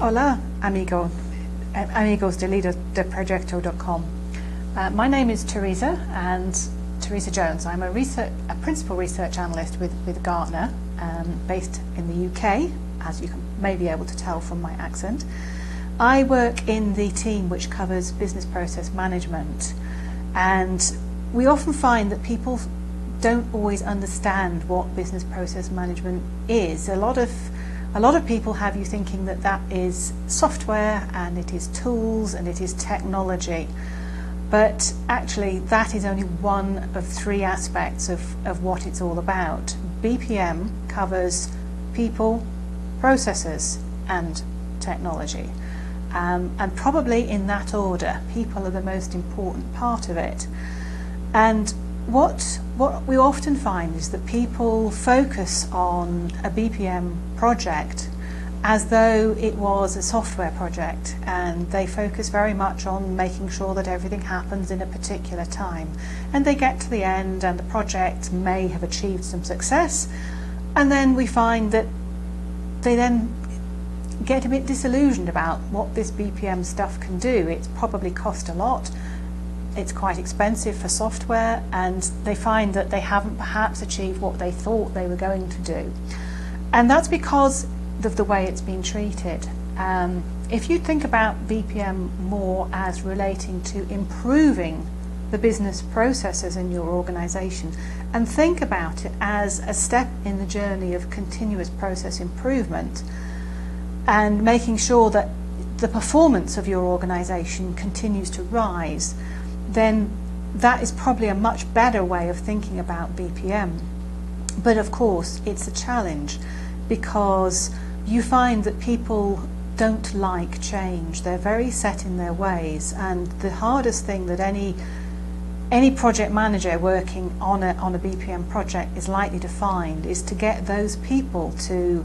Hola, amigos de líder-de-proyecto.com. My name is Teresa, and Teresa Jones. I'm a principal research analyst with Gartner, based in the UK, as you may be able to tell from my accent. I work in the team which covers business process management, and we often find that people don't always understand what business process management is. A lot of people have you thinking that that is software and it is tools and it is technology, but actually that is only one of three aspects of what it's all about. BPM covers people, processes and technology, and probably in that order. People are the most important part of it. And what we often find is that people focus on a BPM project as though it was a software project, and they focus very much on making sure that everything happens in a particular time. And they get to the end and the project may have achieved some success, and then we find that they then get a bit disillusioned about what this BPM stuff can do. It's probably cost a lot. It's quite expensive for software, and they find that they haven't perhaps achieved what they thought they were going to do. And that's because of the way it's been treated. If you think about BPM more as relating to improving the business processes in your organization, and think about it as a step in the journey of continuous process improvement and making sure that the performance of your organization continues to rise, then that is probably a much better way of thinking about BPM. But of course, it's a challenge because you find that people don't like change. They're very set in their ways, and the hardest thing that any project manager working on a BPM project is likely to find is to get those people to,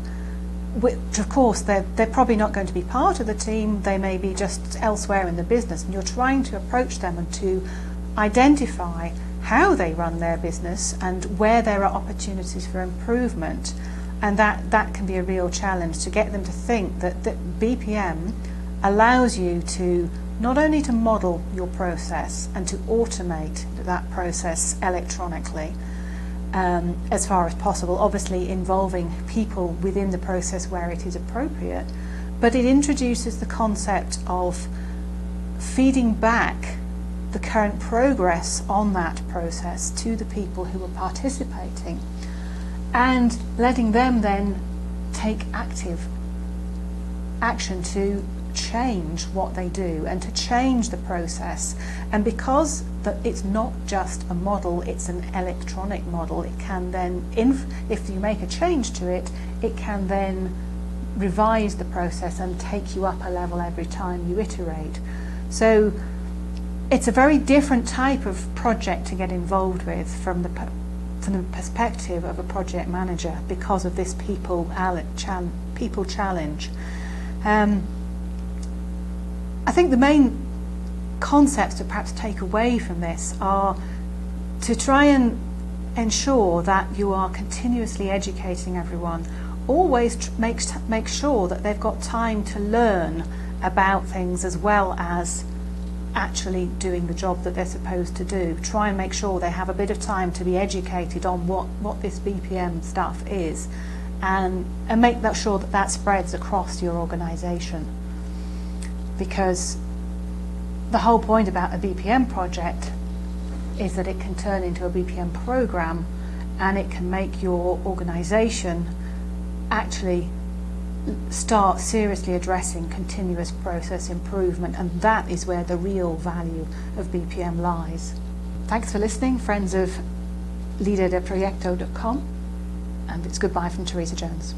which of course they're probably not going to be part of the team, they may be just elsewhere in the business, and you're trying to approach them and to identify how they run their business and where there are opportunities for improvement. And that can be a real challenge, to get them to think that BPM allows you to not only to model your process and to automate that process electronically, as far as possible, obviously involving people within the process where it is appropriate, but it introduces the concept of feeding back the current progress on that process to the people who are participating, and letting them then take active action to change what they do and to change the process. And because it's not just a model, it's an electronic model, it can then, if you make a change to it, it can then revise the process and take you up a level every time you iterate. So it's a very different type of project to get involved with from the perspective of a project manager because of this people challenge. I think the main concepts to perhaps take away from this are to try and ensure that you are continuously educating everyone. Always make sure that they've got time to learn about things as well as actually doing the job that they're supposed to do. Try and make sure they have a bit of time to be educated on what this BPM stuff is, and make sure that that spreads across your organization. Because the whole point about a BPM project is that it can turn into a BPM program, and it can make your organization actually start seriously addressing continuous process improvement, and that is where the real value of BPM lies. Thanks for listening, friends of líder-de-proyecto.com, and it's goodbye from Teresa Jones.